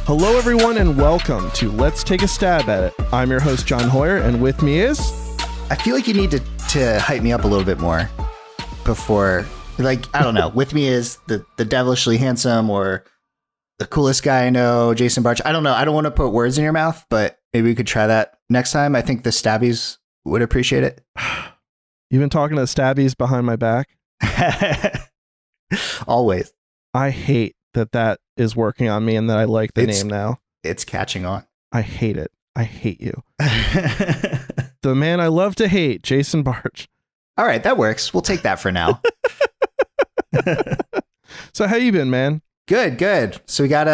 Hello, everyone, and welcome to Let's Take a Stab at It. I'm your host, John Hoyer, and with me is... I feel like you need to hype me up a little bit more before, like, I don't know. With me is the devilishly handsome or the coolest guy I know, Jason Barch. I don't know. I don't want to put words in your mouth, but maybe we could try that next time. I think the Stabbies would appreciate it. You've been talking to the Stabbies behind my back? Always. I hate that is working on me and that I like the name now. It's catching on. I hate it. I hate you. The man I love to hate, Jason Barch. All right, that works. We'll take that for now. So how you been, man? Good. So we got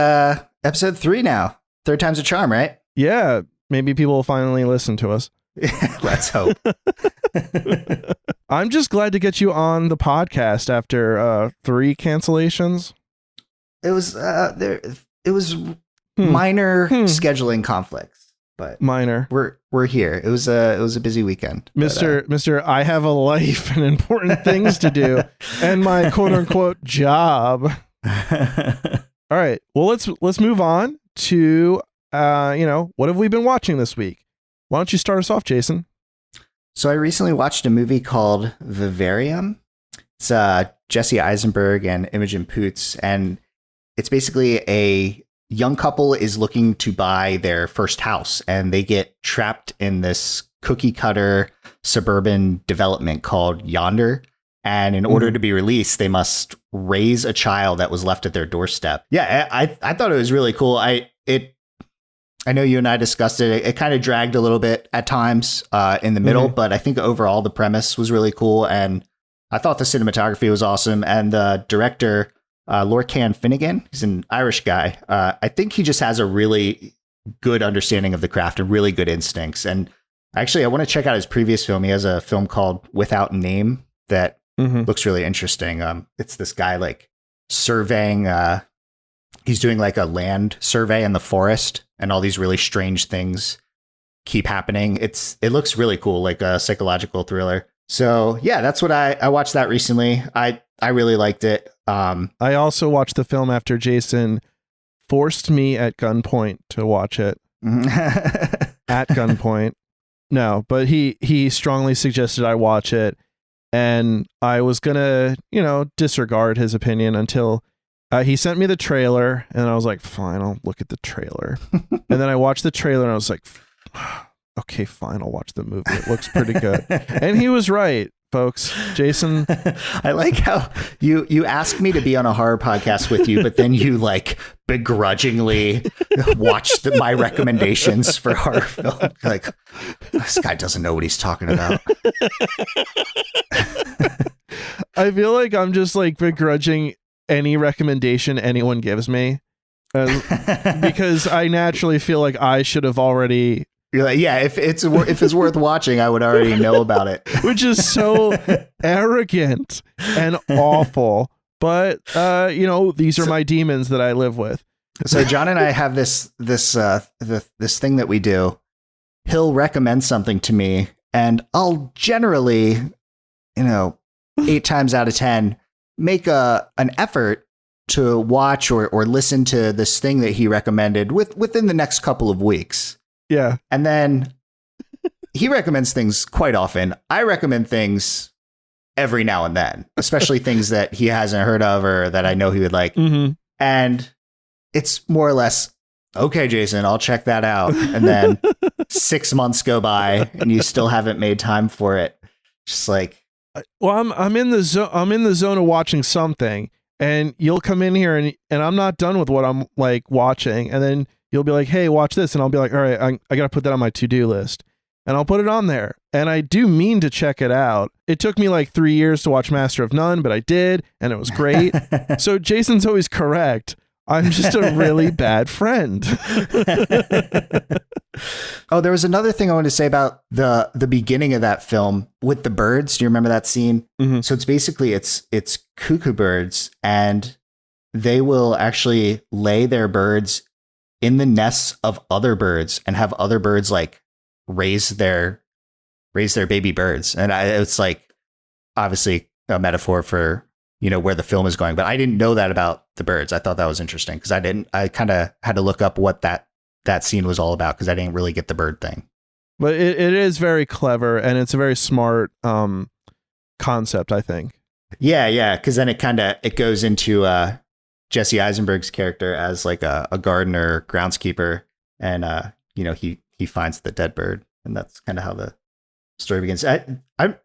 episode 3 now. Third time's a charm, right? Yeah, maybe people will finally listen to us. Let's hope. I'm just glad to get you on the podcast after 3 cancellations. It was minor scheduling conflicts, but minor. We're here. It was a busy weekend. Mr. I have a life and important things to do and my quote unquote job. All right. Well, let's move on to what have we been watching this week? Why don't you start us off, Jason? So I recently watched a movie called Vivarium. It's Jesse Eisenberg and Imogen Poots, and it's basically a young couple is looking to buy their first house, and they get trapped in this cookie cutter suburban development called Yonder. And in order to be released, they must raise a child that was left at their doorstep. Yeah, I thought it was really cool. I know you and I discussed it. It kind of dragged a little bit at times in the middle, but I think overall the premise was really cool. And I thought the cinematography was awesome. And the director, Lorcan Finnegan, he's an Irish guy. I think he just has a really good understanding of the craft and really good instincts. And actually, I want to check out his previous film. He has a film called Without Name that looks really interesting. It's this guy like surveying, he's doing like a land survey in the forest, and all these really strange things keep happening. It looks really cool, like a psychological thriller. So yeah, that's what I watched that recently. I really liked it. I also watched the film after Jason forced me at gunpoint to watch it. At gunpoint. No, but he strongly suggested I watch it, and I was gonna, disregard his opinion until he sent me the trailer, and I was like, fine, I'll look at the trailer. And then I watched the trailer, and I was like, okay, fine, I'll watch the movie. It looks pretty good. And he was right, folks. Jason. I like how you asked me to be on a horror podcast with you, but then you like begrudgingly watched my recommendations for horror film. Like, this guy doesn't know what he's talking about. I feel like I'm just like begrudging any recommendation anyone gives me because I naturally feel like I should have already. You're like, yeah, if it's worth watching, I would already know about it. Which is so arrogant and awful. But these are my demons that I live with. So John and I have this thing that we do. He'll recommend something to me, and I'll generally, 8 times out of 10, make an effort to watch or listen to this thing that he recommended within the next couple of weeks. Yeah. And then he recommends things quite often. I recommend things every now and then, especially things that he hasn't heard of or that I know he would like. And it's more or less, okay, Jason, I'll check that out. And then 6 months go by and you still haven't made time for it. Just like, well, I'm in the zone. I'm in the zone of watching something, and you'll come in here and I'm not done with what I'm like watching, and then you'll be like, hey, watch this. And I'll be like, all right, I got to put that on my to-do list. And I'll put it on there. And I do mean to check it out. It took me like 3 years to watch Master of None, but I did. And it was great. So Jason's always correct. I'm just a really bad friend. Oh, there was another thing I wanted to say about the beginning of that film with the birds. Do you remember that scene? So it's basically, it's cuckoo birds, and they will actually lay their birds in the nests of other birds and have other birds like raise their baby birds. And it's like obviously a metaphor for where the film is going. But I didn't know that about the birds. I thought that was interesting because I kind of had to look up what that scene was all about because I didn't really get the bird thing. But it is very clever, and it's a very smart concept, I think. Yeah, because then it goes into Jesse Eisenberg's character as like a gardener, groundskeeper, and he finds the dead bird, and that's kind of how the story begins. I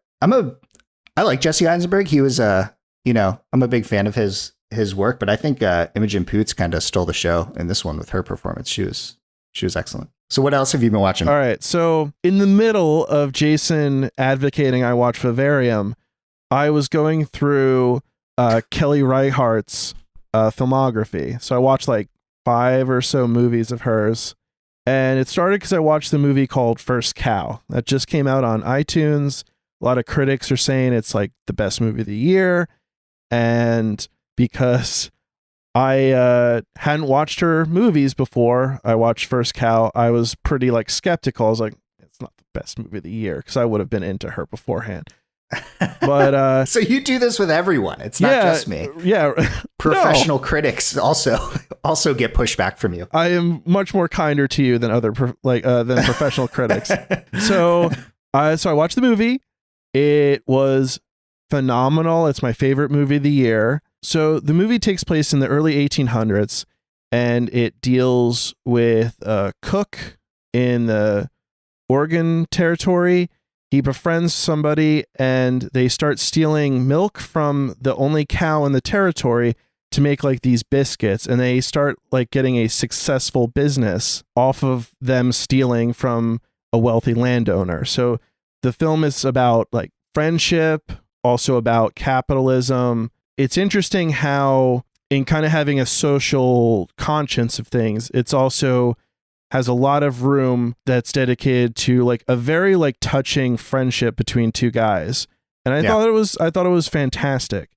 like Jesse Eisenberg. He was I'm a big fan of his work, but I think Imogen Poots kind of stole the show in this one with her performance. She was excellent. So what else have you been watching? All right. So in the middle of Jason advocating I watch Vivarium, I was going through Kelly Reichardt's filmography. So I watched like 5 or so movies of hers. And it started because I watched the movie called First Cow that just came out on iTunes. A lot of critics are saying it's like the best movie of the year. And because I hadn't watched her movies before I watched First Cow, I was pretty like skeptical. I was like, it's not the best movie of the year because I would have been into her beforehand. But so you do this with everyone. It's not just me. Yeah. Professional critics also get pushback from you. I am much more kinder to you than than professional critics. So I watched the movie. It was phenomenal. It's my favorite movie of the year. So the movie takes place in the early 1800s, and it deals with a cook in the Oregon Territory. He befriends somebody, and they start stealing milk from the only cow in the territory to make like these biscuits, and they start like getting a successful business off of them stealing from a wealthy landowner. So the film is about like friendship, also about capitalism. It's interesting how in kind of having a social conscience of things, it's also has a lot of room that's dedicated to like a very like touching friendship between two guys. And I thought it was fantastic.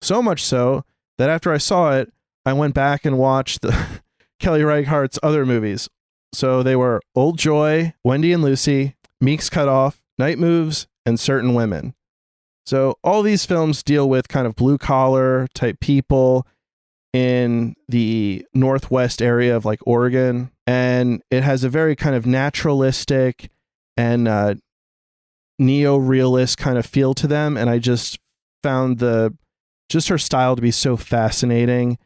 So much so that after I saw it, I went back and watched the Kelly Reichardt's other movies. So they were Old Joy, Wendy and Lucy, Meek's Cut Off, Night Moves, and Certain Women. So all these films deal with kind of blue collar type people in the northwest area of like Oregon. And it has a very kind of naturalistic and neo-realist kind of feel to them. And I just found her style to be so fascinating.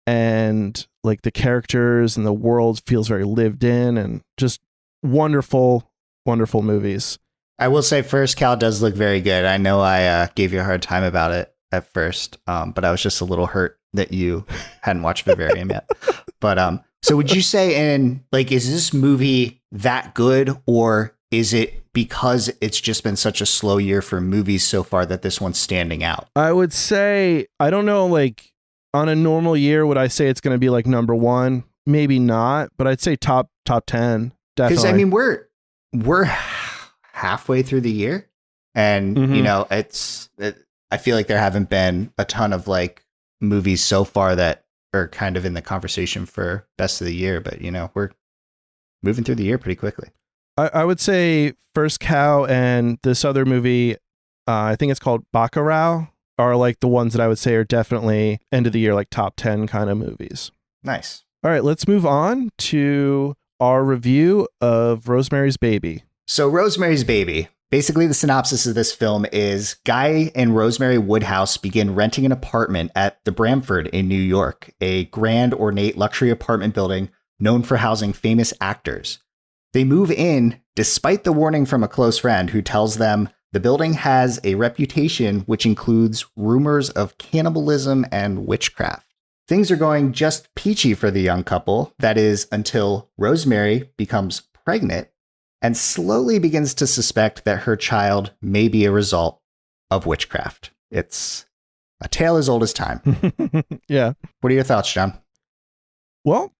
And like the characters and the world feels very lived in and just wonderful, wonderful movies. I will say First Cow does look very good. I know I gave you a hard time about it at first, but I was just a little hurt that you hadn't watched Vivarium yet. But so would you say is this movie that good, or is it because it's just been such a slow year for movies so far that this one's standing out? I would say, I don't know, like on a normal year, would I say it's going to be like number 1? Maybe not, but I'd say top 10. Definitely. Because I mean, we're halfway through the year, and I feel like there haven't been a ton of like movies so far that are kind of in the conversation for best of the year, but we're moving through the year pretty quickly. I would say First Cow and this other movie, I think it's called Baccarat, are like the ones that I would say are definitely end of the year, like top 10 kind of movies. Nice. All right, let's move on to our review of Rosemary's Baby. So Rosemary's Baby, basically the synopsis of this film is Guy and Rosemary Woodhouse begin renting an apartment at the Bramford in New York, a grand, ornate luxury apartment building known for housing famous actors. They move in despite the warning from a close friend who tells them the building has a reputation which includes rumors of cannibalism and witchcraft. Things are going just peachy for the young couple, that is, until Rosemary becomes pregnant and slowly begins to suspect that her child may be a result of witchcraft. It's a tale as old as time. Yeah. What are your thoughts, John? Well,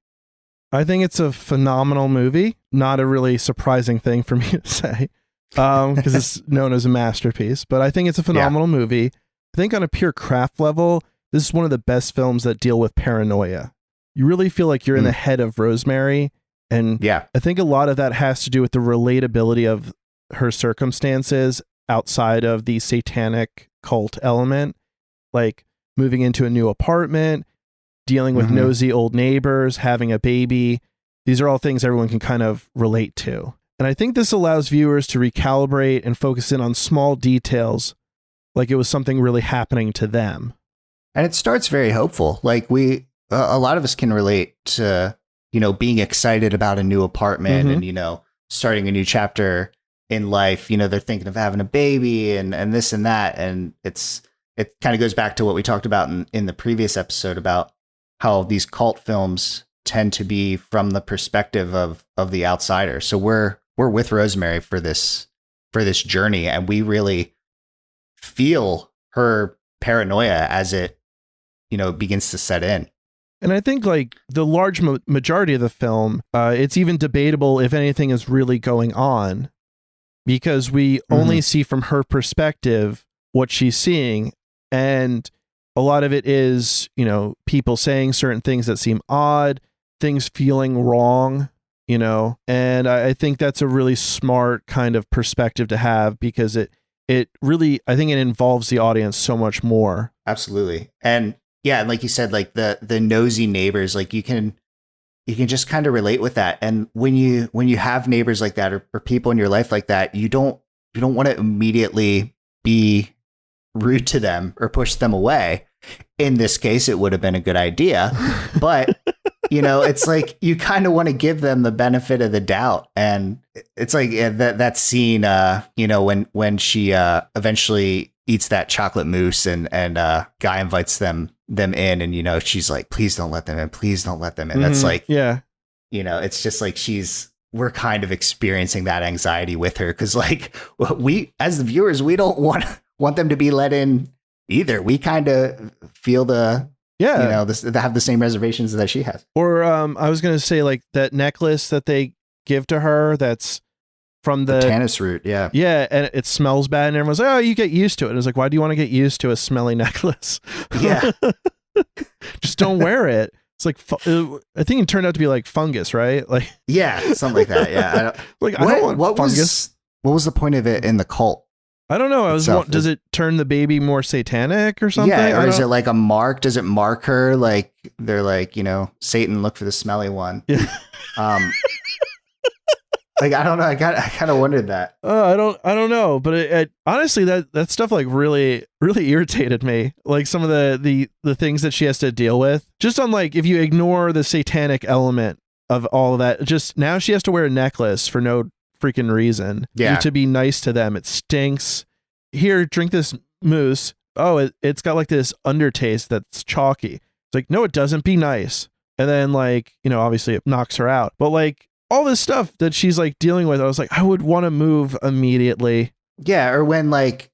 I think it's a phenomenal movie. Not a really surprising thing for me to say, because it's known as a masterpiece. But I think it's a phenomenal movie. I think on a pure craft level, this is one of the best films that deal with paranoia. You really feel like you're in the head of Rosemary. And I think a lot of that has to do with the relatability of her circumstances outside of the satanic cult element. Like moving into a new apartment, dealing with nosy old neighbors, having a baby. These are all things everyone can kind of relate to. And I think this allows viewers to recalibrate and focus in on small details like it was something really happening to them. And it starts very hopeful. Like a lot of us can relate to, being excited about a new apartment and, starting a new chapter in life. They're thinking of having a baby and this and that. And it kind of goes back to what we talked about in the previous episode about how these cult films tend to be from the perspective of the outsider. So we're with Rosemary for this journey, and we really feel her paranoia as it, begins to set in. And I think like the large majority of the film, it's even debatable if anything is really going on, because we only see from her perspective what she's seeing. And a lot of it is, people saying certain things that seem odd, things feeling wrong, and I think that's a really smart kind of perspective to have, because it really, I think it involves the audience so much more. Absolutely. And yeah, like you said, like the nosy neighbors, like you can just kind of relate with that. And when you have neighbors like that or people in your life like that, you don't want to immediately be rude to them or push them away. In this case, it would have been a good idea, but it's like you kind of want to give them the benefit of the doubt. And it's like that scene, when she eventually eats that chocolate mousse and Guy invites them in, and she's like, please don't let them in, please don't let them in. That's like, yeah, it's just like we're kind of experiencing that anxiety with her, because like we as the viewers, we don't want them to be let in either. We kind of feel have the same reservations that she has. Or I was gonna say, like, that necklace that they give to her, that's from the tannis root. Yeah. Yeah. And it smells bad. And everyone's like, oh, you get used to it. And it's like, why do you want to get used to a smelly necklace? Yeah. Just don't wear it. It's like, I think it turned out to be like fungus, right? Like, yeah, something like that. Yeah. I don't want fungus. What was the point of it in the cult? I don't know. Does it turn the baby more satanic or something? Yeah. Or is it like a mark? Does it mark her? Like they're like, Satan, look for the smelly one. Yeah. Like, I don't know. I kind of wondered that. I don't know. But it honestly, that stuff like really, really irritated me. Like some of the things that she has to deal with, just on like, if you ignore the satanic element of all of that, just now she has to wear a necklace for no freaking reason. Yeah. To be nice to them. It stinks. Here, drink this mousse. Oh, it's got like this undertaste that's chalky. It's like, no, it doesn't. Be nice. And then like, obviously it knocks her out. But like, all this stuff that she's like dealing with, I was like, I would want to move immediately. Yeah. Or when like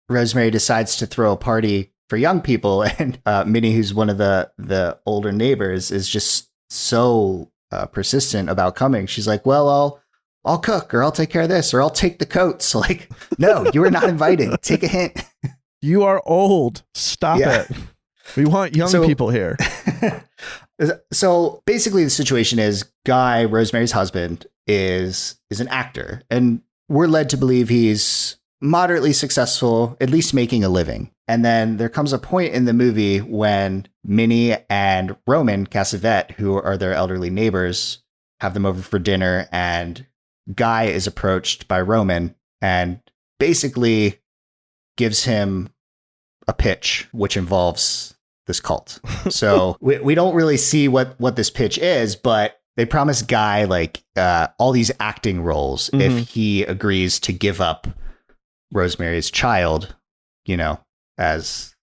Rosemary decides to throw a party for young people, and Minnie, who's one of the older neighbors, is just so persistent about coming. She's like, well, I'll cook, or I'll take care of this, or I'll take the coats. Like, no, you were not invited. Take a hint. You are old. Stop it. We want young people here. So basically the situation is Guy, Rosemary's husband, is an actor, and we're led to believe he's moderately successful, at least making a living. And then there comes a point in the movie when Minnie and Roman Cassavet, who are their elderly neighbors, have them over for dinner, and Guy is approached by Roman and basically gives him a pitch, which involves this cult. So we don't really see what this pitch is, but they promise Guy like all these acting roles if he agrees to give up Rosemary's child, as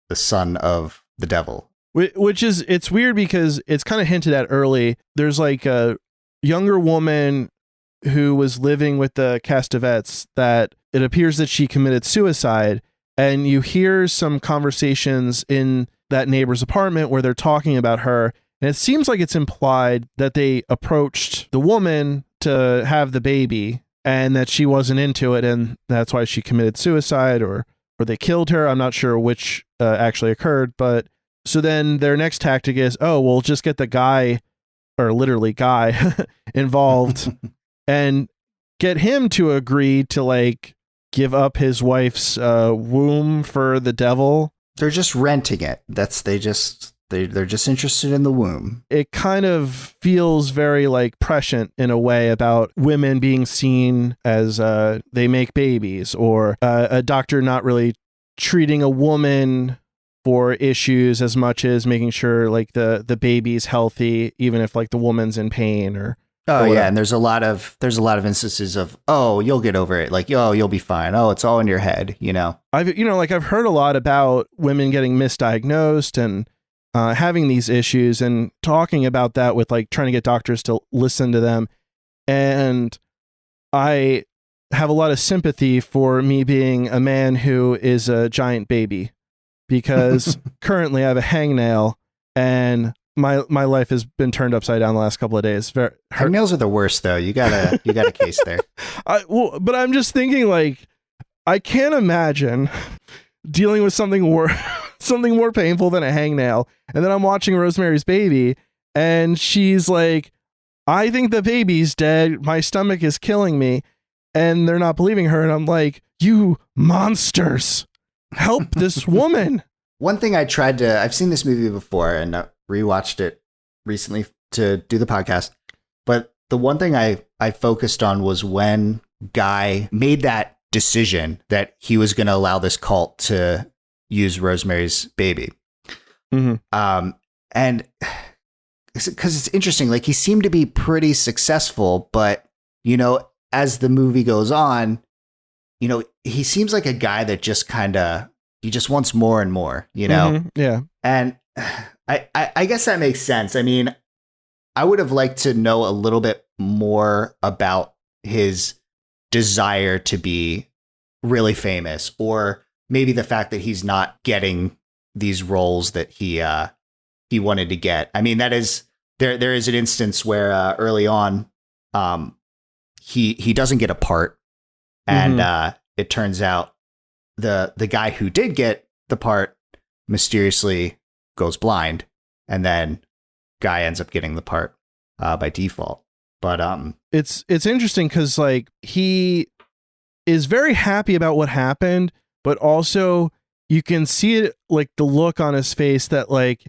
the son of the devil. Which is, it's weird because it's kind of hinted at early. There's like a younger woman who was living with the Cassavetes that it appears that she committed suicide. And you hear some conversations in that neighbor's apartment where they're talking about her. And it seems like it's implied that they approached the woman to have the baby and that she wasn't into it. And that's why she committed suicide, or they killed her. I'm not sure which actually occurred. But so then their next tactic is, oh, we'll just get the guy, or literally Guy, involved and get him to agree to like give up his wife's womb for the devil. They're just renting it. They're just interested in the womb. It kind of feels very like prescient in a way about women being seen as they make babies, or a doctor not really treating a woman for issues as much as making sure like the baby's healthy, even if like the woman's in pain or. Oh yeah, and there's a lot of instances of, oh, you'll get over it, like, oh, you'll be fine, oh, it's all in your head, you know. I've heard a lot about women getting misdiagnosed and having these issues, and talking about that with like trying to get doctors to listen to them. And I have a lot of sympathy for me being a man who is a giant baby, because currently I have a hangnail and my life has been turned upside down the last couple of days. Hangnails are the worst though. You got a case there. But I'm just thinking, like, I can't imagine dealing with something more painful than a hangnail. And then I'm watching Rosemary's Baby, and she's like, I think the baby's dead. My stomach is killing me. And they're not believing her. And I'm like, you monsters, help this woman. One thing I've seen this movie before and rewatched it recently to do the podcast. But the one thing I focused on was when Guy made that decision that he was going to allow this cult to use Rosemary's Baby. Mm-hmm. And because it's interesting, like, he seemed to be pretty successful, but, you know, as the movie goes on, you know, he seems like a guy that just he just wants more and more, you know? Mm-hmm. Yeah. And I guess that makes sense. I mean, I would have liked to know a little bit more about his desire to be really famous, or maybe the fact that he's not getting these roles that he wanted to get. I mean, that is there is an instance where early on, he doesn't get a part, and it turns out the guy who did get the part mysteriously goes blind, and then Guy ends up getting the part by default. But it's interesting because, like, he is very happy about what happened, but also you can see it, like, the look on his face that, like,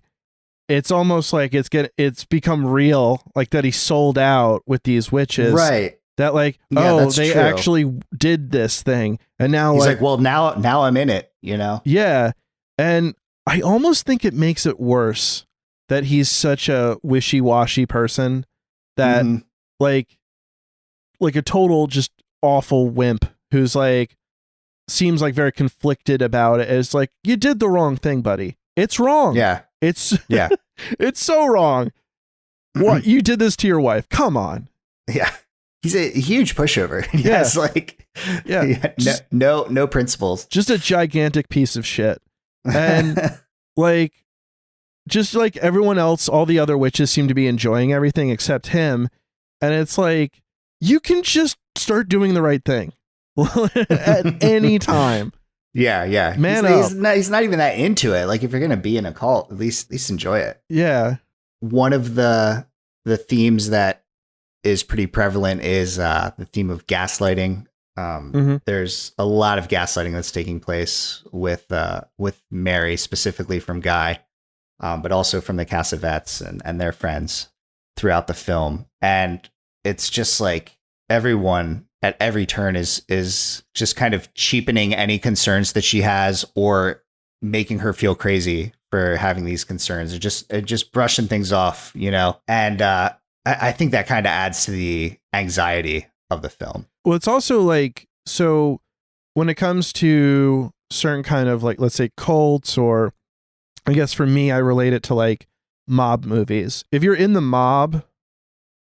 it's almost like it's become real, like that he sold out with these witches, right? That, like, yeah, they true. actually did this thing, and now he's like, well, now I'm in it, you know? Yeah, and I almost think it makes it worse that he's such a wishy-washy person, that like a total just awful wimp who's like seems like very conflicted about it. It's like, you did the wrong thing, buddy. It's wrong. Yeah. It's so wrong. What, you did this to your wife? Come on. Yeah. He's a huge pushover. He has like no principles. Just a gigantic piece of shit. And like, just like everyone else, all the other witches seem to be enjoying everything except him. And it's like, you can just start doing the right thing at any time. Yeah. Man, he's not even that into it. Like, if you're going to be in a cult, at least enjoy it. Yeah. One of the themes that is pretty prevalent is the theme of gaslighting. There's a lot of gaslighting that's taking place with Mary, specifically from Guy, but also from the Cassavetes and their friends throughout the film. And it's just like everyone at every turn is just kind of cheapening any concerns that she has, or making her feel crazy for having these concerns, or just brushing things off, you know? And I think that kind of adds to the anxiety of the film. Well, it's also like, so when it comes to certain kind of, like, let's say cults, or I guess for me, I relate it to like mob movies. If you're in the mob,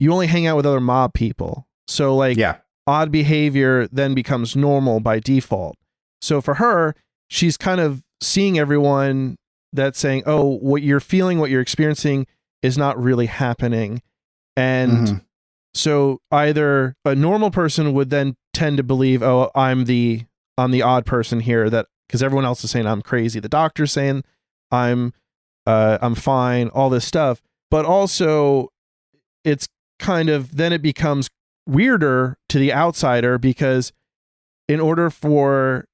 you only hang out with other mob people. So like, odd behavior then becomes normal by default. So for her, she's kind of seeing everyone that's saying, oh, what you're feeling, what you're experiencing is not really happening. And so either a normal person would then tend to believe, oh, I'm the odd person here, that because everyone else is saying I'm crazy. The doctor's saying I'm fine, all this stuff. But also it's kind of, then it becomes weirder to the outsider, because in order for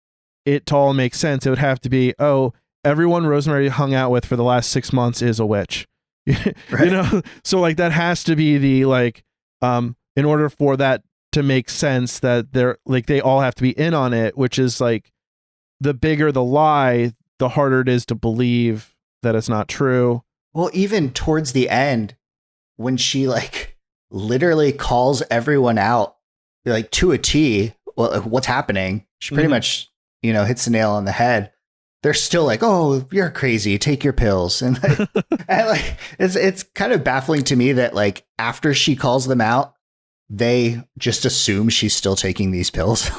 it to all make sense, it would have to be, oh, everyone Rosemary hung out with for the last 6 months is a witch. Right. You know, so like that has to be the like in order for that to make sense that they're like they all have to be in on it, which is like the bigger the lie, the harder it is to believe that it's not true. Well, even towards the end, when she like literally calls everyone out like to a T, well, what's happening? She pretty much, you know, hits the nail on the head. They're still like, "Oh, you're crazy. Take your pills." And like it's kind of baffling to me that like after she calls them out, they just assume she's still taking these pills.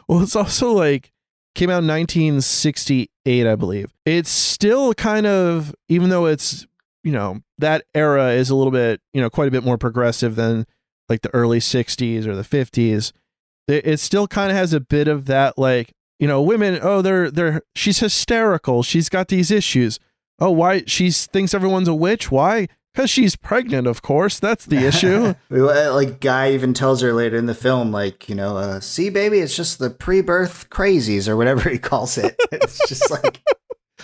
Well, it's also like came out in 1968, I believe. It's still kind of, even though it's, you know, that era is a little bit, you know, quite a bit more progressive than like the early 60s or the 50s. It still kind of has a bit of that, like, you know, women, oh, she's hysterical. She's got these issues. Oh, why? She thinks everyone's a witch. Why? Because she's pregnant, of course. That's the issue. Like, Guy even tells her later in the film, like, you know, see, baby, it's just the pre-birth crazies or whatever he calls it. It's just like,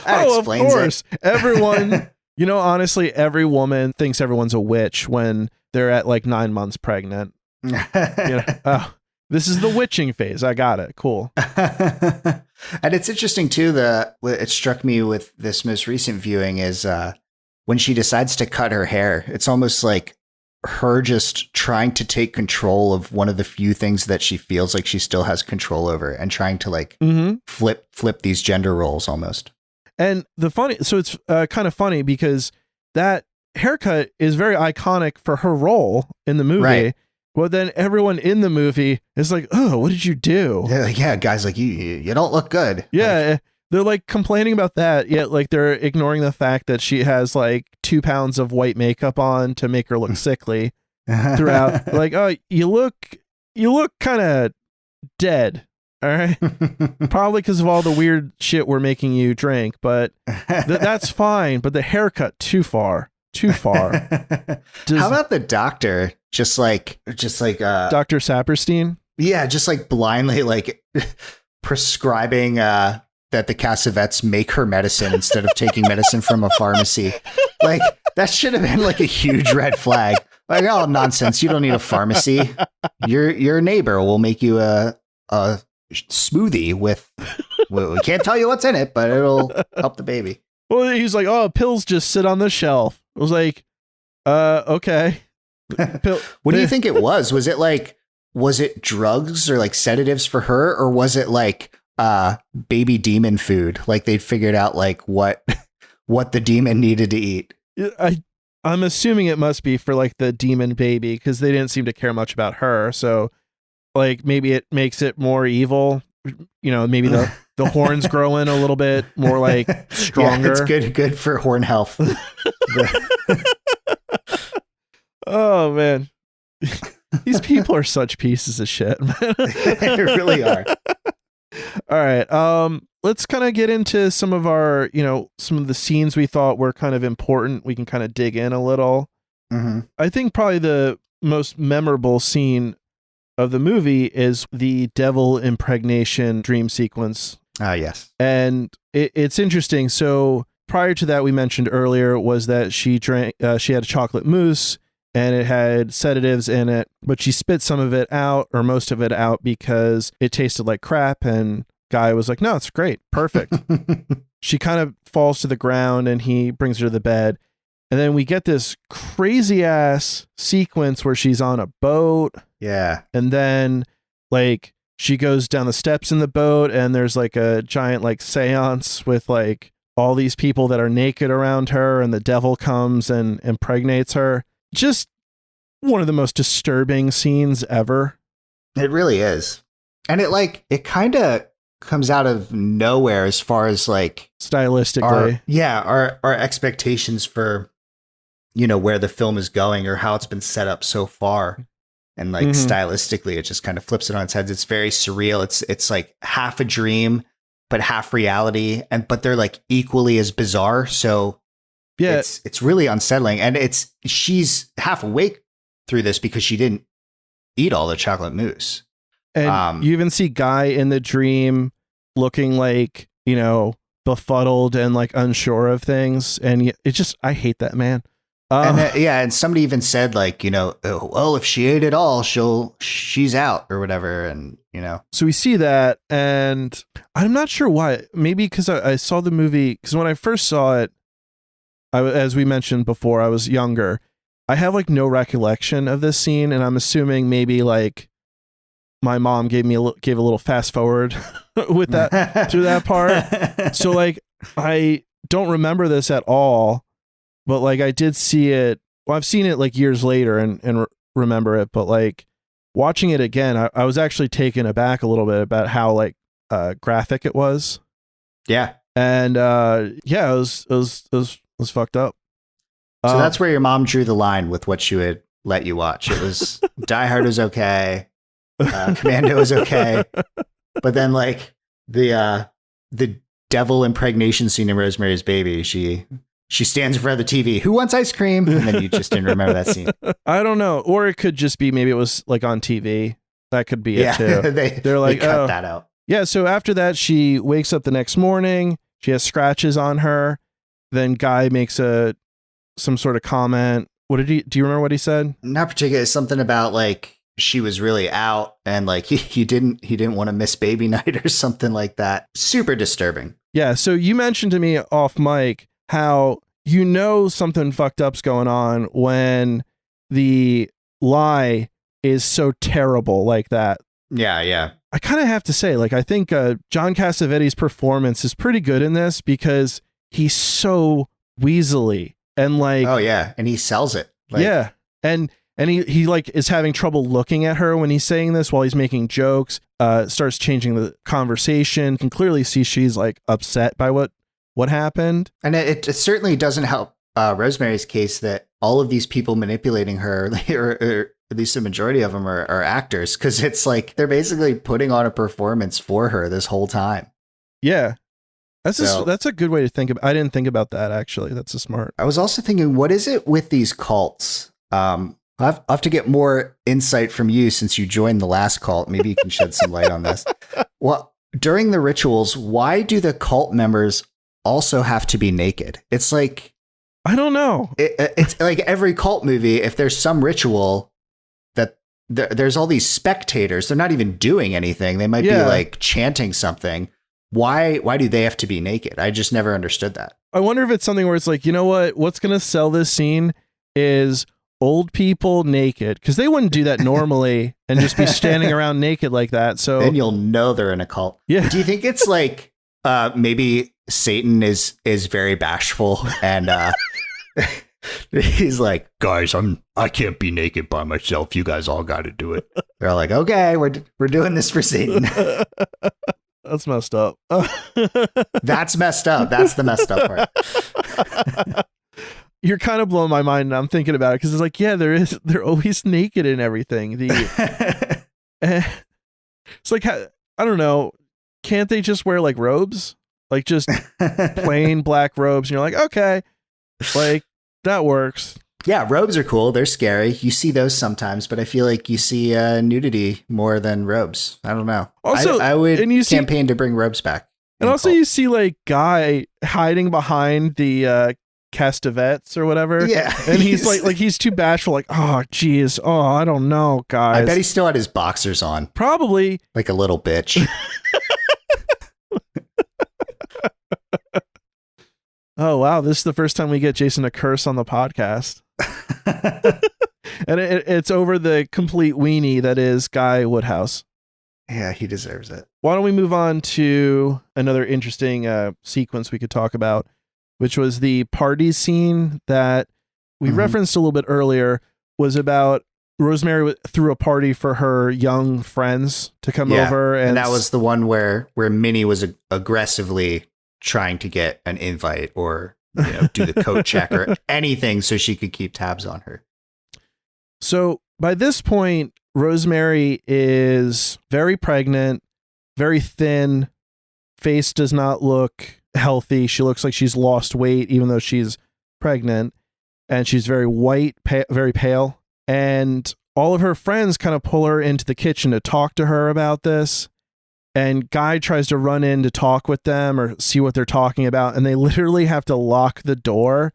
that explains of course. Everyone, you know, honestly, every woman thinks everyone's a witch when they're at like 9 months pregnant. You know, oh, this is the witching phase. I got it. Cool. And it's interesting, too, it struck me with this most recent viewing is when she decides to cut her hair, it's almost like her just trying to take control of one of the few things that she feels like she still has control over and trying to like flip these gender roles almost. And it's kind of funny because that haircut is very iconic for her role in the movie. Right. Well, then everyone in the movie is like, "Oh, what did you do?" They're like, yeah, guys, like you don't look good. Yeah. They're like complaining about that, yet like they're ignoring the fact that she has like 2 pounds of white makeup on to make her look sickly throughout. Like, oh, you look kind of dead. All right. Probably because of all the weird shit we're making you drink, but that's fine. But the haircut, too far. How about the doctor? Just like Dr. Saperstein? Yeah, just like blindly like prescribing that the Cassavetes make her medicine instead of taking medicine from a pharmacy. Like that should have been like a huge red flag. Like, oh, nonsense. You don't need a pharmacy. Your neighbor will make you a smoothie with, we can't tell you what's in it, but it'll help the baby. Well, he's like, oh, pills just sit on the shelf. I was like, okay. What do you think it was? Was it drugs or like sedatives for her? Or was it like baby demon food? Like they'd figured out like what the demon needed to eat. I'm assuming it must be for like the demon baby because they didn't seem to care much about her. So like maybe it makes it more evil. You know, maybe the horns grow in a little bit more like stronger. Yeah, it's good for horn health. Oh man. These people are such pieces of shit, man. They really are. All right. Let's kind of get into some of our, you know, some of the scenes we thought were kind of important. We can kind of dig in a little. Mm-hmm. I think probably the most memorable scene of the movie is the devil impregnation dream sequence. Ah, yes. And it's interesting. So prior to that, we mentioned earlier was that she had a chocolate mousse and it had sedatives in it, but she spit some of it out or most of it out because it tasted like crap. And Guy was like, no, it's great. Perfect. She kind of falls to the ground and he brings her to the bed. And then we get this crazy ass sequence where she's on a boat. Yeah. And then like she goes down the steps in the boat and there's like a giant like seance with like all these people that are naked around her and the devil comes and impregnates her. Just one of the most disturbing scenes ever. It really is. And it kind of comes out of nowhere as far as like stylistically. Our expectations for, you know, where the film is going or how it's been set up so far. And like stylistically, it just kind of flips it on its head. It's very surreal. It's like half a dream, but half reality. But they're like equally as bizarre. So yeah, it's really unsettling. And she's half awake through this because she didn't eat all the chocolate mousse. And you even see Guy in the dream looking like befuddled and like unsure of things. And it just, I hate that, man. And somebody even said like, "Oh, well, if she ate it all, she's out or whatever." And, So we see that, and I'm not sure why. Maybe because I saw the movie, because when I first saw it, as we mentioned before, I was younger. I have like no recollection of this scene, and I'm assuming maybe like my mom gave a little fast forward with that through that part. So like I don't remember this at all, but like I did see it. Well, I've seen it like years later and remember it, but like watching it again, I was actually taken aback a little bit about how like graphic it was. Yeah, and it was fucked up. So that's where your mom drew the line with what she would let you watch. It was Die Hard was okay, Commando was okay, but then like the devil impregnation scene in Rosemary's Baby, she stands in front of the TV. Who wants ice cream? And then you just didn't remember that scene. I don't know, or it could just be maybe it was like on TV. That could be it too. They're like, they cut that out. Yeah. So after that, she wakes up the next morning. She has scratches on her. Then Guy makes some sort of comment. Do you remember what he said? Not particularly. Something about like she was really out and like he didn't want to miss baby night or something like that. Super disturbing. Yeah. So you mentioned to me off mic how something fucked up's going on when the lie is so terrible like that. Yeah. I kind of have to say, like, I think John Cassavetes' performance is pretty good in this because he's so weaselly and like, oh yeah, and he sells it. Like, yeah, and he like is having trouble looking at her when he's saying this while he's making jokes. Starts changing the conversation. Can clearly see she's like upset by what happened, and it certainly doesn't help Rosemary's case that all of these people manipulating her, or at least the majority of them are actors, because it's like they're basically putting on a performance for her this whole time. Yeah. That's a good way to think about. I didn't think about that actually. That's a smart. I was also thinking, what is it with these cults? I'll have to get more insight from you since you joined the last cult. Maybe you can shed some light on this. Well, during the rituals, why do the cult members also have to be naked? It's like, I don't know. It's like every cult movie. If there's some ritual that there's all these spectators, they're not even doing anything. They might be like chanting something. Why do they have to be naked? I just never understood that. I wonder if it's something where it's like, what's going to sell this scene is old people naked, because they wouldn't do that normally and just be standing around naked like that. So then you'll know they're in a cult. Yeah. Do you think it's like maybe Satan is very bashful and he's like, guys, I can't be naked by myself. You guys all got to do it. They're like, okay, we're doing this for Satan. That's messed up. That's messed up. That's the messed up part. You're kind of blowing my mind, and I'm thinking about it because it's like, yeah, they're always naked and everything. It's like, I don't know. Can't they just wear like robes? Like just plain black robes. And you're like, okay, like that works. Yeah, robes are cool. They're scary. You see those sometimes, but I feel like you see nudity more than robes. I don't know. Also, I would campaign to bring robes back. And also you see like Guy hiding behind the Castavets or whatever. Yeah. And he's like he's too bashful, like, oh geez, I don't know, guys. I bet he still had his boxers on. Probably. Like a little bitch. Oh wow, this is the first time we get Jason to curse on the podcast. And it's over the complete weenie that is Guy Woodhouse. Yeah, he deserves it. Why don't we move on to another interesting sequence we could talk about, which was the party scene that we referenced a little bit earlier, was about Rosemary threw a party for her young friends to come over. And that was the one where Minnie was aggressively trying to get an invite or do the coat check or anything so she could keep tabs on her. So by this point, Rosemary is very pregnant, very thin, face does not look healthy. She looks like she's lost weight, even though she's pregnant, and she's very white, very pale. And all of her friends kind of pull her into the kitchen to talk to her about this. and Guy tries to run in to talk with them or see what they're talking about, and they literally have to lock the door.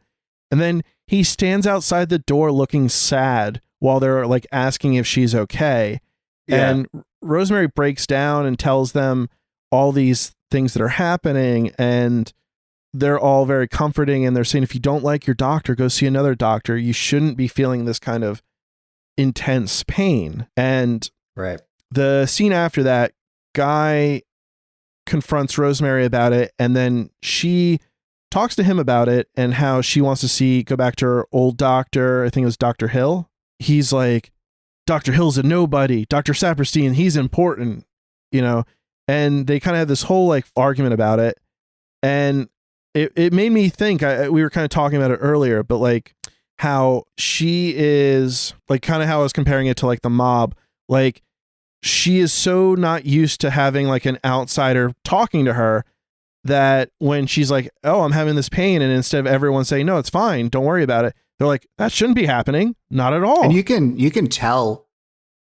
And then he stands outside the door looking sad while they're like asking if she's okay. Yeah. And Rosemary breaks down and tells them all these things that are happening, and they're all very comforting, and they're saying, if you don't like your doctor, go see another doctor. You shouldn't be feeling this kind of intense pain. And right. The scene after that, Guy confronts Rosemary about it, and then she talks to him about it and how she wants to go back to her old doctor. I think it was Dr. Hill. He's like, Dr. Hill's a nobody. Dr. Saperstein, he's important, and they kind of have this whole like argument about it. And it made me think, we were kind of talking about it earlier, but like how she is like kind of how I was comparing it to like the mob. Like, she is so not used to having like an outsider talking to her that when she's like, oh, I'm having this pain, and instead of everyone saying, no, it's fine, don't worry about it, they're like, that shouldn't be happening. Not at all. And you can tell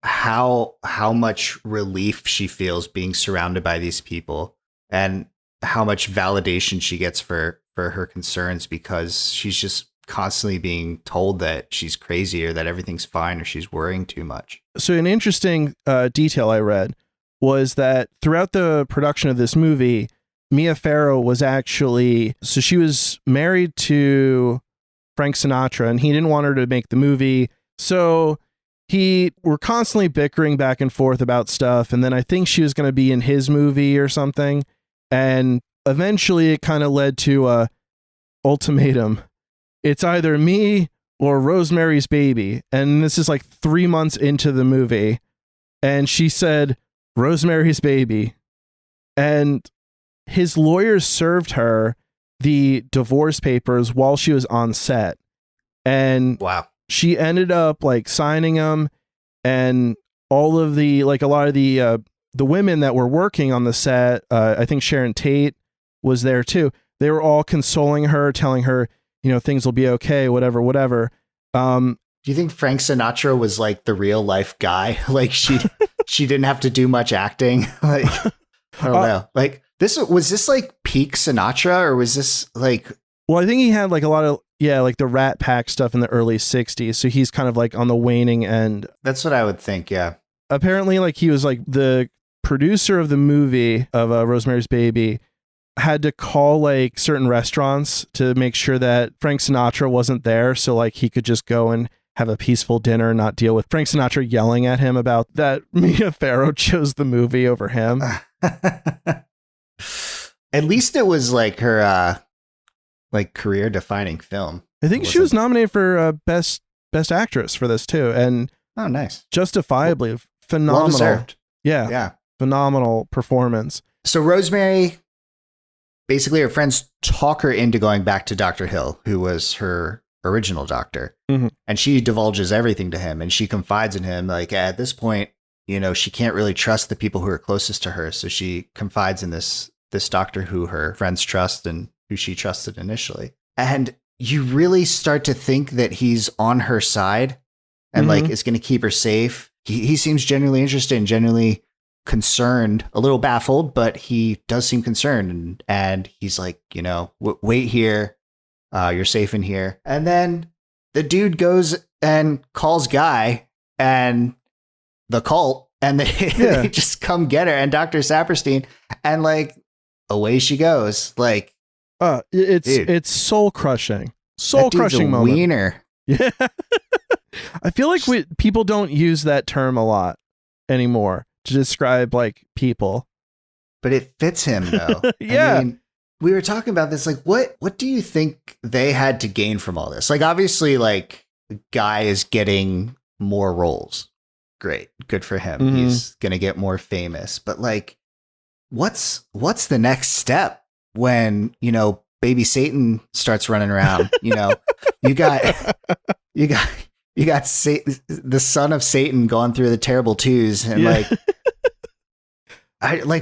how much relief she feels being surrounded by these people, and how much validation she gets for her concerns, because she's just constantly being told that she's crazy or that everything's fine or she's worrying too much. So an interesting detail I read was that throughout the production of this movie, Mia Farrow was she was married to Frank Sinatra, and he didn't want her to make the movie. So we're constantly bickering back and forth about stuff. And then I think she was going to be in his movie or something. And eventually it kind of led to a ultimatum. It's either me or Rosemary's Baby. And this is like 3 months into the movie. And she said, Rosemary's Baby. And his lawyers served her the divorce papers while she was on set. And wow. She ended up like signing them, and all of the, like a lot of the women that were working on the set, I think Sharon Tate was there too. They were all consoling her, telling her, things will be okay, whatever. Do you think Frank Sinatra was like the real life guy? Like she didn't have to do much acting. Like, I don't know. Like was this like peak Sinatra, or was this like? Well, I think he had like a lot of, like the Rat Pack stuff in the early 60s. So he's kind of like on the waning end. That's what I would think. Yeah. Apparently, like he was like the producer of the movie of Rosemary's Baby, had to call like certain restaurants to make sure that Frank Sinatra wasn't there. So like he could just go and have a peaceful dinner and not deal with Frank Sinatra yelling at him about that Mia Farrow chose the movie over him. At least it was like her like career defining film. I think she was nominated for best actress for this too. And oh, nice. Justifiably phenomenal. Well deserved. Yeah. Phenomenal performance. So Rosemary, basically her friends talk her into going back to Dr. Hill, who was her original doctor. Mm-hmm. And she divulges everything to him, and she confides in him. Like at this point, she can't really trust the people who are closest to her. So she confides in this doctor who her friends trust and who she trusted initially. And you really start to think that he's on her side and like is going to keep her safe. He seems genuinely interested and genuinely concerned, a little baffled, but he does seem concerned. And he's like, wait here. You're safe in here. And then the dude goes and calls Guy and the cult, and they just come get her and Dr. Saperstein, and like away she goes. Like, it's soul crushing moment. Wiener. Yeah. I feel like people don't use that term a lot anymore to describe like people, but it fits him though. Yeah. I mean, we were talking about this, like what do you think they had to gain from all this? Like obviously like the guy is getting more roles. Great. Good for him. Mm-hmm. He's going to get more famous, but like what's the next step when, baby Satan starts running around? You got the son of Satan going through the terrible twos, and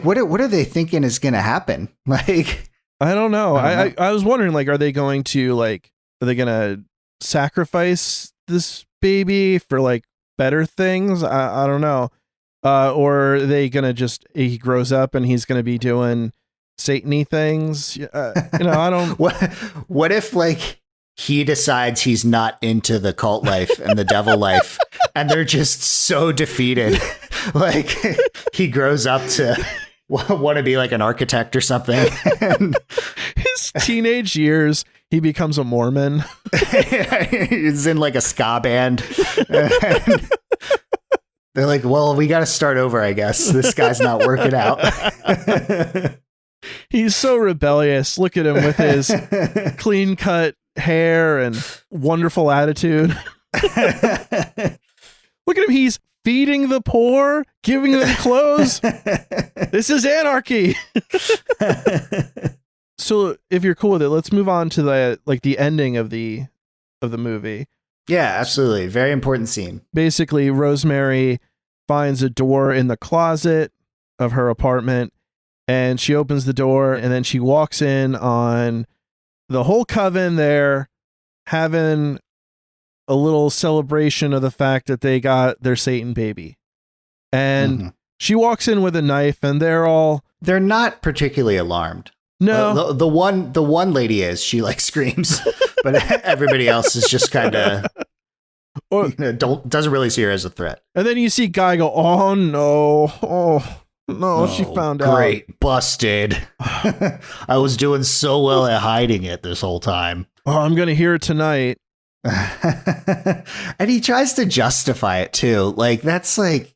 what are they thinking is going to happen? Like, I don't know. I was wondering, like, are they going to sacrifice this baby for like better things? I don't know. Or are they gonna he grows up and he's gonna be doing Satan-y things? I don't. What if like he decides he's not into the cult life and the devil life, and they're just so defeated? Like he grows up to want to be like an architect or something. His teenage years, he becomes a Mormon. He's in like a ska band. They're like, well, we got to start over, I guess. This guy's not working out. He's so rebellious. Look at him with his clean cut hair and wonderful attitude. Look at him. He's feeding the poor, giving them clothes. This is anarchy. So if you're cool with it, let's move on to the ending of the movie. Yeah, absolutely. Very important scene. Basically, Rosemary finds a door in the closet of her apartment, and she opens the door, and then she walks in on the whole coven there having a little celebration of the fact that they got their Satan baby. And she walks in with a knife, and they're not particularly alarmed. No, the one lady is. She like screams, but everybody else is just kind of doesn't really see her as a threat. And then you see Guy go, "Oh no, she found out. Great, busted. I was doing so well at hiding it this whole time. Oh, I'm gonna hear it tonight." And he tries to justify it too. Like that's like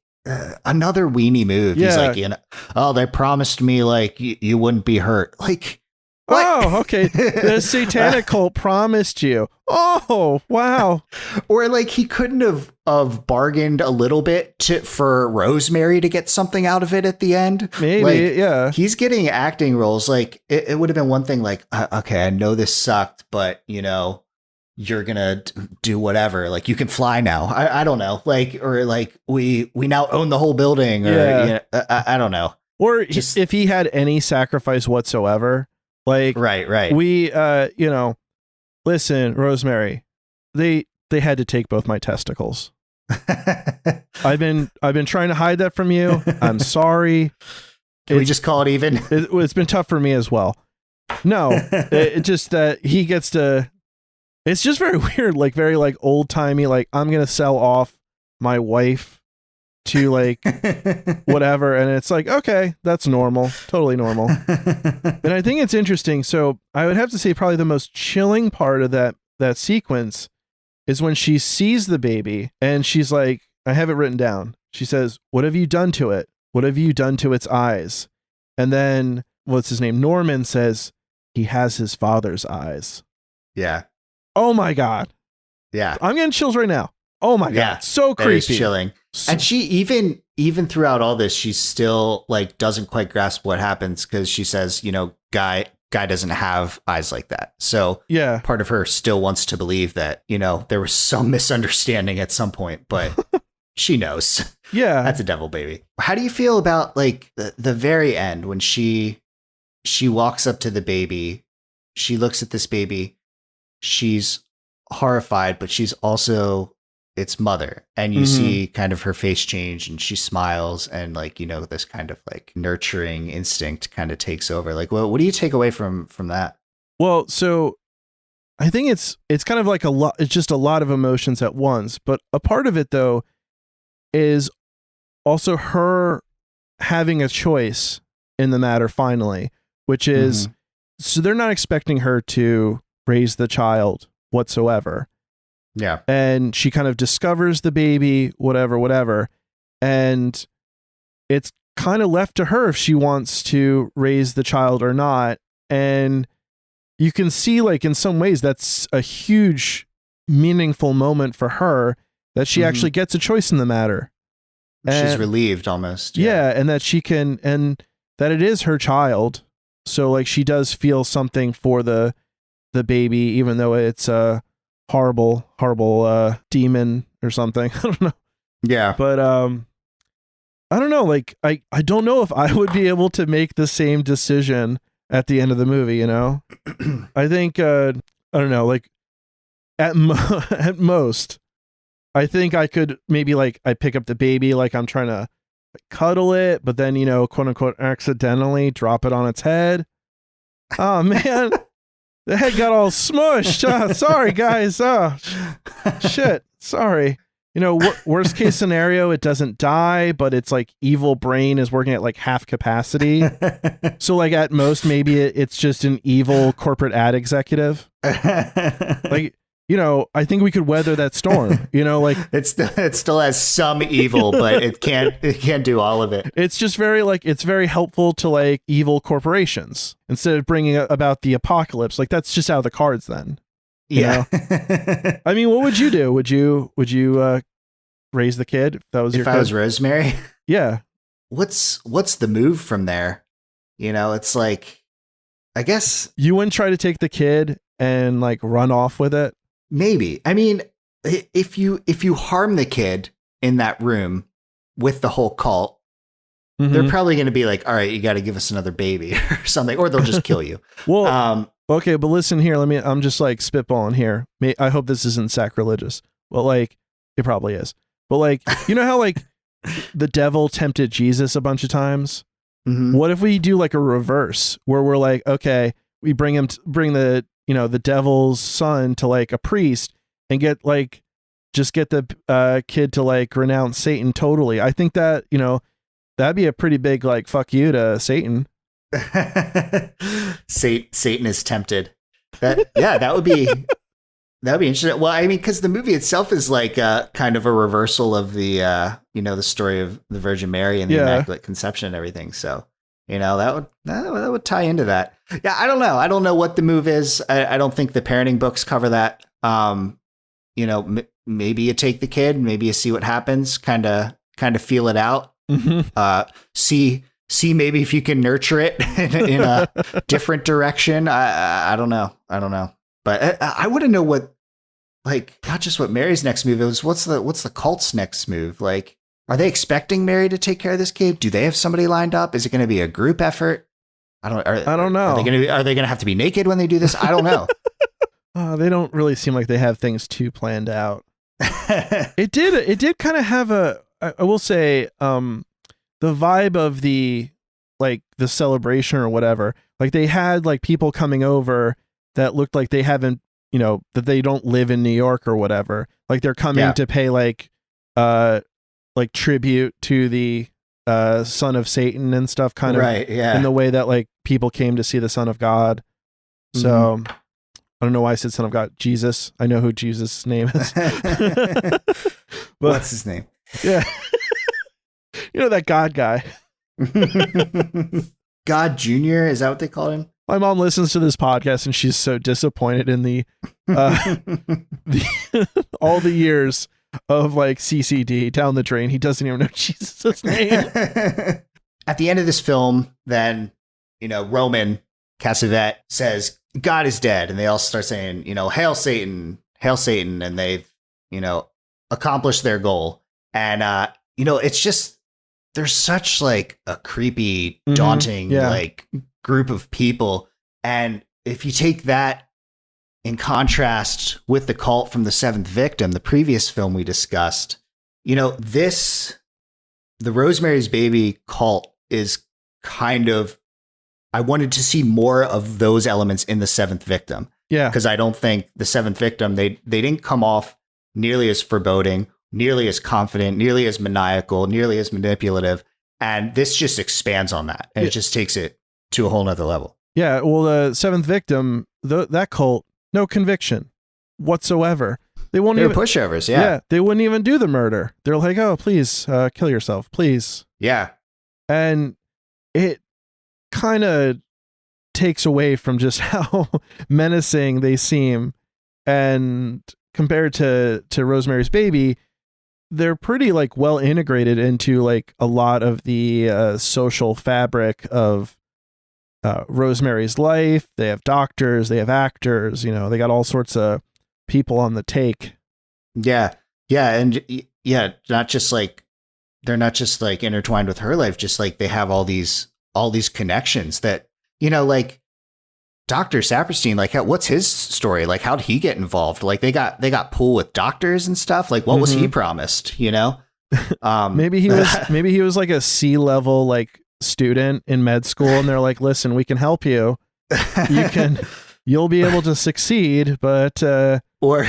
another weenie move. Yeah. He's like, they promised me like you wouldn't be hurt. Like, what? Oh, okay. The satanic cult promised you. Oh, wow. Or like he couldn't have bargained a little bit for Rosemary to get something out of it at the end. Maybe, like, yeah. He's getting acting roles. Like it would have been one thing. Like, okay, I know this sucked, but you're gonna do whatever. Like you can fly now. I don't know. Like, or like we now own the whole building. Or I don't know. Or if he had any sacrifice whatsoever, like right. We listen, Rosemary, they had to take both my testicles. I've been trying to hide that from you. I'm sorry. Can we just call it even? It's been tough for me as well. No, it just that he gets to. It's just very weird, like very like old timey. Like I'm gonna sell off my wife to like whatever, and it's like okay, that's normal, totally normal. And I think it's interesting. So I would have to say probably the most chilling part of that sequence is when she sees the baby and she's like, I have it written down. She says, "What have you done to it? What have you done to its eyes?" And then what's his name? Norman says he has his father's eyes. Yeah. Oh my God. Yeah. I'm getting chills right now. Oh my God. So creepy. It's chilling. And she even throughout all this, she still like doesn't quite grasp what happens because she says, Guy doesn't have eyes like that. So yeah, part of her still wants to believe that, there was some misunderstanding at some point, but she knows. Yeah. That's a devil baby. How do you feel about like the very end when she walks up to the baby, she looks at this baby, she's horrified, but she's also its mother, and you see kind of her face change and she smiles and like, this kind of like nurturing instinct kind of takes over. Like, what do you take away from that? Well, so I think it's kind of like it's just a lot of emotions at once, but a part of it though is also her having a choice in the matter finally, which is, so they're not expecting her to raise the child whatsoever. Yeah. And she kind of discovers the baby, whatever. And it's kind of left to her if she wants to raise the child or not. And you can see like in some ways that's a huge meaningful moment for her that she actually gets a choice in the matter. She's relieved almost. Yeah. And that she can, and that it is her child. So like she does feel something for the baby, even though it's a horrible demon or something. I don't know. Yeah. But I don't know. Like I don't know if I would be able to make the same decision at the end of the movie. I think I don't know. Like at most, I think I could maybe like I pick up the baby, like I'm trying to cuddle it, but then, quote unquote, accidentally drop it on its head. Oh man, the head got all smushed. Sorry guys. Shit. Sorry. Worst case scenario, it doesn't die, but it's like evil brain is working at like half capacity. So like at most, maybe it's just an evil corporate ad executive. Like, I think we could weather that storm, like it still has some evil, but it can't do all of it. It's just it's very helpful to like evil corporations instead of bringing about the apocalypse. Like that's just out of the cards then. Yeah. I mean, what would you do? Would you raise the kid if that was your kid? If I was Rosemary? Yeah. What's the move from there? It's like, I guess you wouldn't try to take the kid and like run off with it. Maybe. I mean, if you harm the kid in that room with the whole cult, they're probably going to be like, all right, you got to give us another baby or something, or they'll just kill you. Well, okay, but listen here. I'm just like spitballing here. I hope this isn't sacrilegious. Well, like it probably is. But like, how like the devil tempted Jesus a bunch of times? What if we do like a reverse where we're like, okay, we bring the, the devil's son to like a priest and get the kid to like renounce Satan totally. I think that, that'd be a pretty big like fuck you to Satan. Satan is tempted. That would be interesting. Well, I mean, because the movie itself is like kind of a reversal of the the story of the Virgin Mary and the Immaculate Conception and everything. So that would tie into that. Yeah, I don't know. I don't know what the move is. I don't think the parenting books cover that. Maybe you take the kid, maybe you see what happens, kind of feel it out. See maybe if you can nurture it in a different direction. I don't know. But I want to know what, like, not just what Mary's next move is. What's the cult's next move? Like, are they expecting Mary to take care of this kid? Do they have somebody lined up? Is it going to be a group effort? I don't know. Are they going to have to be naked when they do this? I don't know. They don't really seem like they have things too planned out. It did kind of have I will say, the vibe of the celebration or whatever. Like they had like people coming over that looked like they haven't, that they don't live in New York or whatever. Like they're coming to pay like tribute to the son of Satan and stuff, kind of right, yeah. in the way that like people came to see the Son of God. So I don't know why I said Son of God. Jesus. I know who Jesus' name is. What's his name? Yeah. That God guy. God Jr., is that what they call him? My mom listens to this podcast and she's so disappointed in the all the years of like CCD down the drain. He doesn't even know Jesus' name. At the end of this film, then, Roman Cassavet says, God is dead. And they all start saying, hail Satan, and they've, accomplished their goal. And, it's just, there's such like a creepy, daunting, like group of people. And if you take that in contrast with the cult from the Seventh Victim, the previous film we discussed, the Rosemary's Baby cult is kind of, I wanted to see more of those elements in the Seventh Victim. Yeah. Because I don't think the Seventh Victim, they didn't come off nearly as foreboding, nearly as confident, nearly as maniacal, nearly as manipulative. And this just expands on that. And it just takes it to a whole nother level. Yeah. Well, the Seventh Victim, that cult, no conviction whatsoever. They won't even pushovers. Yeah. They wouldn't even do the murder. They're like, oh, please kill yourself, please. Yeah. And it kind of takes away from just how menacing they seem. And compared to Rosemary's Baby, they're pretty like well integrated into like a lot of the social fabric of Rosemary's life. They have doctors, they have actors, they got all sorts of people on the take. Yeah. And not just like, they're not just like intertwined with her life, just like they have all these connections that, like Dr. Saperstein, like what's his story? Like, how'd he get involved? Like they got pull with doctors and stuff. Like what was he promised, Maybe he was like a C-level like student in med school, and they're like, listen, we can help you. You'll be able to succeed, but or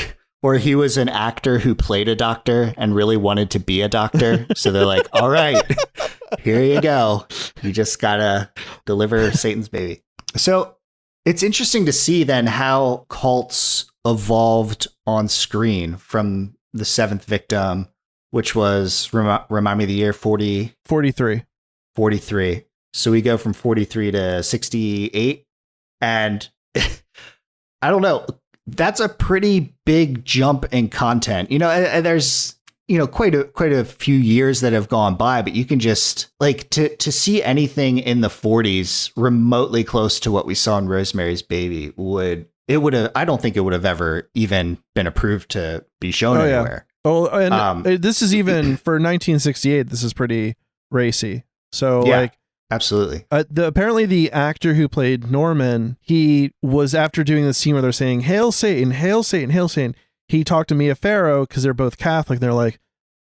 he was an actor who played a doctor and really wanted to be a doctor. So they're like, all right, here you go. You just gotta deliver Satan's baby. So it's interesting to see then how cults evolved on screen from the seventh victim, which was, remind me of the year, 43. So we go from 43 to 68. And I don't know, that's a pretty big jump in content. And there's, quite a few years that have gone by, but you can just like to see anything in the 40s remotely close to what we saw in Rosemary's Baby I don't think it would have ever even been approved to be shown anywhere. Yeah. Oh, and this is even for 1968. This is pretty racy. So absolutely. Apparently the actor who played Norman, he was, after doing the scene where they're saying, "Hail Satan, hail Satan, hail Satan," he talked to Mia Farrow because they're both Catholic. They're like,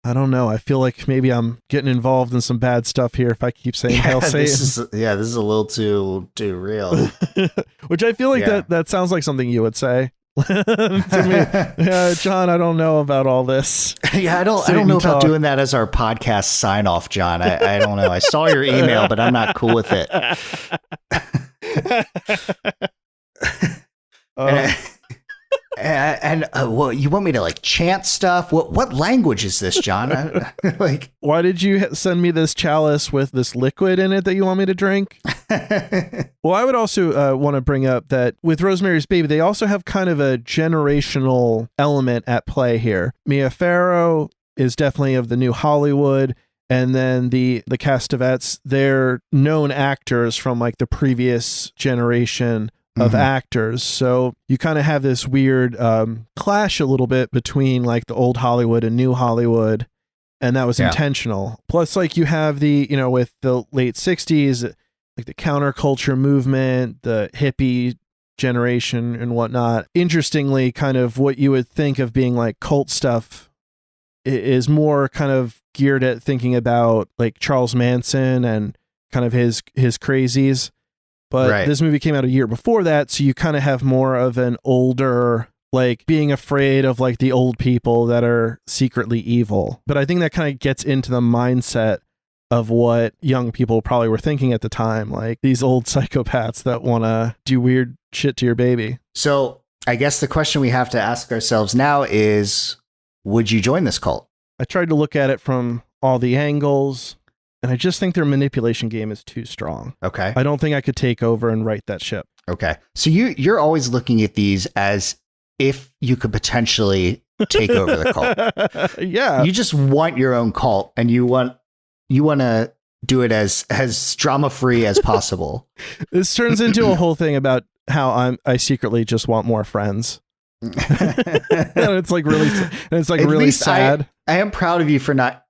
I don't know. I feel like maybe I'm getting involved in some bad stuff here if I keep saying hail Satan. This is a little too real. Which I feel like that sounds like something you would say. To me, John, I don't know about all this. I don't know about doing that as our podcast sign off, John. I don't know. I saw your email, but I'm not cool with it. Well, you want me to like chant stuff? What language is this, John? Like, why did you send me this chalice with this liquid in it that you want me to drink? Well, I would also want to bring up that with Rosemary's Baby, they also have kind of a generational element at play here. Mia Farrow is definitely of the new Hollywood. And then the Castevettes, they're known actors from like the previous generation of actors. So you kind of have this weird clash a little bit between like the old Hollywood and new Hollywood. And that was intentional. Plus, like you have the, with the late 60s, like the counterculture movement, the hippie generation and whatnot. Interestingly, kind of what you would think of being like cult stuff is more kind of geared at thinking about like Charles Manson and kind of his crazies. But this movie came out a year before that, so you kind of have more of an older, like being afraid of like the old people that are secretly evil. But I think that kind of gets into the mindset of what young people probably were thinking at the time, like these old psychopaths that want to do weird shit to your baby. So I guess the question we have to ask ourselves now is, would you join this cult? I tried to look at it from all the angles, and I just think their manipulation game is too strong. Okay. I don't think I could take over and right that ship. Okay. So you're always looking at these as if you could potentially take over the cult. Yeah. You just want your own cult, and you want to do it as drama-free as possible. This turns into a whole thing about how I secretly just want more friends. And it's like really sad. I am proud of you for not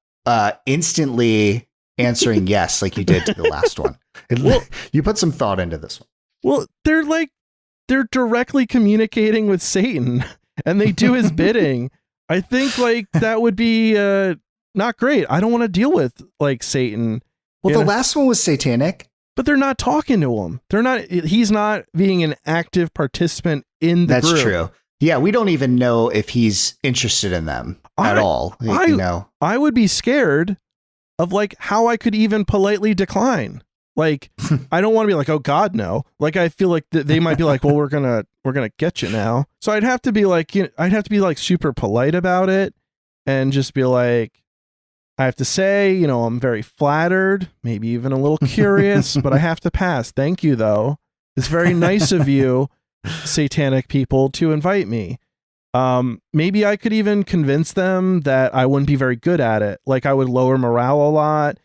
instantly answering yes like you did to the last one. You put some thought into this one. Well, they're directly communicating with Satan, and they do his bidding. I think like that would be not great. I don't want to deal with like Satan. Well, the last one was satanic. But they're not talking to him. He's not being an active participant in the group. That's true. Yeah, we don't even know if he's interested in them at all. I would be scared of like how I could even politely decline. Like, I don't want to be like, oh God, no. Like, I feel like they might be like, well, we're gonna get you now. So I'd have to be like, super polite about it, and just be like, I have to say, I'm very flattered, maybe even a little curious, but I have to pass. Thank you, though. It's very nice of you, satanic people, to invite me. Maybe I could even convince them that I wouldn't be very good at it. Like, I would lower morale a lot.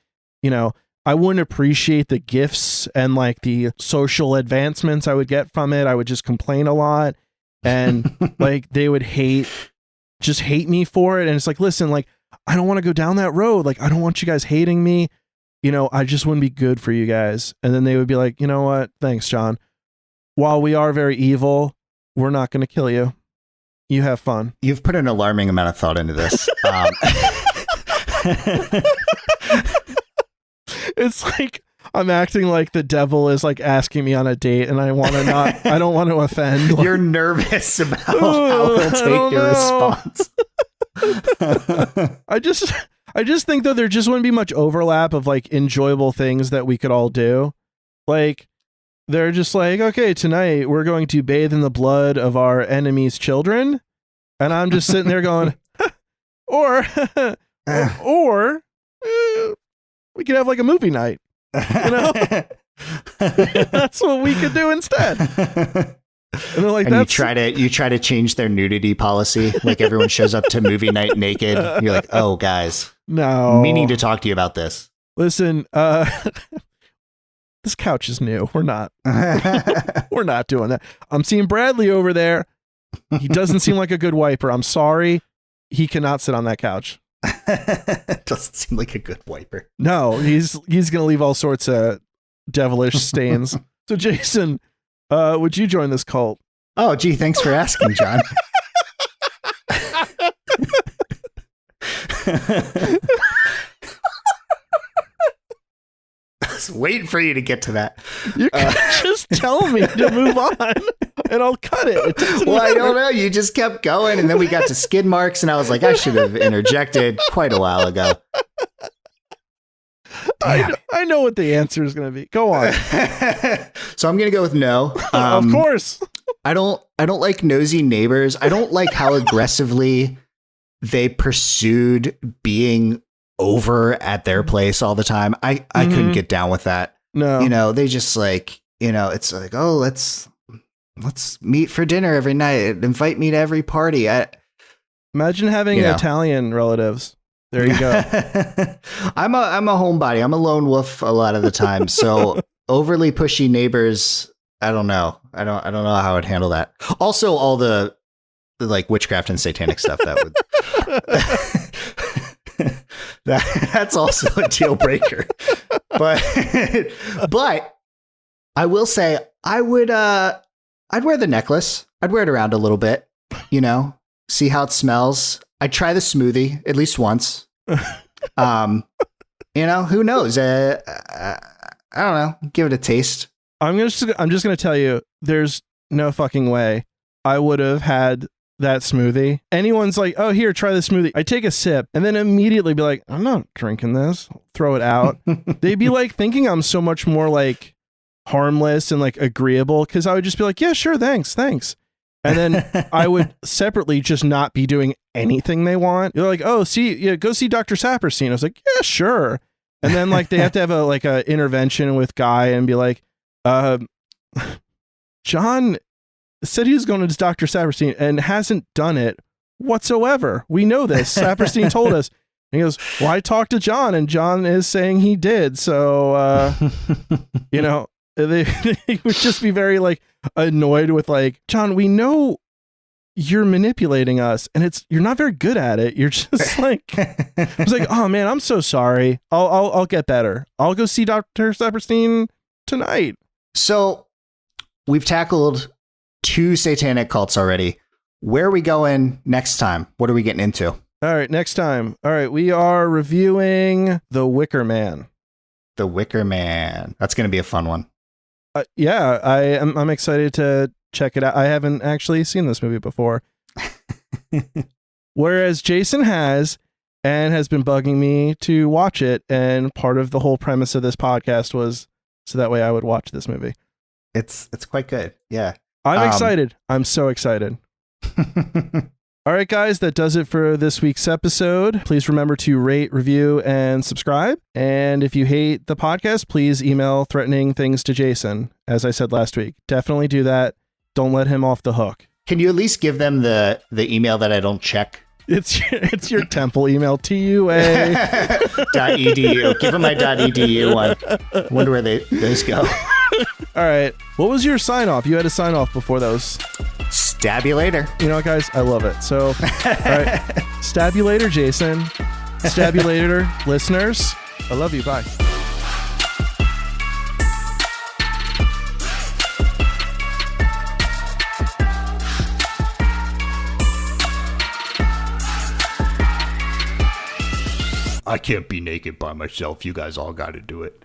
I wouldn't appreciate the gifts and like the social advancements I would get from it. I would just complain a lot, and like they would hate me for it. And it's like, listen, like, I don't want to go down that road. Like, I don't want you guys hating me. I just wouldn't be good for you guys. And then they would be like, you know what? Thanks, John. While we are very evil, we're not going to kill you. You have fun. You've put an alarming amount of thought into this. It's like I'm acting like the devil is like asking me on a date, and I don't want to offend. You're nervous about how he'll take your response. I just think that there just wouldn't be much overlap of like enjoyable things that we could all do. Like they're just like, okay, tonight we're going to bathe in the blood of our enemies' children, and I'm just sitting there going, or we could have like a movie night. You know, that's what we could do instead. And they're like, and you try to change their nudity policy. Like everyone shows up to movie night naked. You're like, oh, guys, no, we need to talk to you about this. Listen, this couch is new. We're not doing that. I'm seeing Bradley over there. He doesn't seem like a good wiper. I'm sorry. He cannot sit on that couch. Doesn't seem like a good wiper. No, he's gonna leave all sorts of devilish stains. So Jason, would you join this cult? Oh, gee, thanks for asking, John. I was waiting for you to get to that. You can just tell me to move on, and I'll cut it. Well, I don't know. You just kept going, and then we got to skid marks, and I was like, I should have interjected quite a while ago. I know what the answer is going to be. Go on. So I'm going to go with no. Of course. I don't like nosy neighbors. I don't like how aggressively they pursued being over at their place all the time. I couldn't get down with that. No. You know, they just like, you know, it's like, oh, let's meet for dinner every night. Invite me to every party. Imagine having Italian relatives. There you go. I'm a homebody. I'm a lone wolf a lot of the time. So overly pushy neighbors, I don't know. I don't know how I'd handle that. Also, all the like witchcraft and satanic stuff that would that's also a deal breaker. But I will say I'd wear the necklace. I'd wear it around a little bit, you know, see how it smells. I'd try the smoothie at least once. You know, who knows? I don't know. Give it a taste. I'm just going to tell you, there's no fucking way I would have had that smoothie. Anyone's like, oh, here, try the smoothie. I take a sip and then immediately be like, I'm not drinking this. Throw it out. They'd be like thinking I'm so much more like harmless and like agreeable, because I would just be like, yeah, sure, thanks. And then I would separately just not be doing anything they want. You're like, oh, go see Dr. Saperstein. I was like, yeah, sure. And then like they have to have a intervention with Guy and be like, John said he was going to Dr. Saperstein and hasn't done it whatsoever. We know this. Saperstein told us. And he goes, well, I talked to John and John is saying he did. So, you know, they would just be very like annoyed with like, John, we know you're manipulating us and you're not very good at it. You're just like, I was like, oh man, I'm so sorry. I'll get better. I'll go see Dr. Saperstein tonight. So we've tackled 2 satanic cults already. Where are we going next time? What are we getting into? All right, next time. All right, we are reviewing The Wicker Man. The Wicker Man. That's going to be a fun one. Yeah, I'm excited to check it out. I haven't actually seen this movie before. Whereas Jason has, and has been bugging me to watch it. And part of the whole premise of this podcast was so that way I would watch this movie. It's quite good. Yeah. I'm excited. I'm so excited. All right, guys, that does it for this week's episode. Please remember to rate, review, and subscribe. And if you hate the podcast, please email threatening things to Jason. As I said last week, definitely do that. Don't let him off the hook. Can you at least give them the email that I don't check? It's your temple email, TUA. .edu. Give them my .edu one. Wonder where those go. All right. What was your sign off? You had a sign off before those. Stab you later. You know what, guys? I love it. So, all right. Stab you later, Jason. Stab you later, listeners. I love you. Bye. I can't be naked by myself. You guys all got to do it.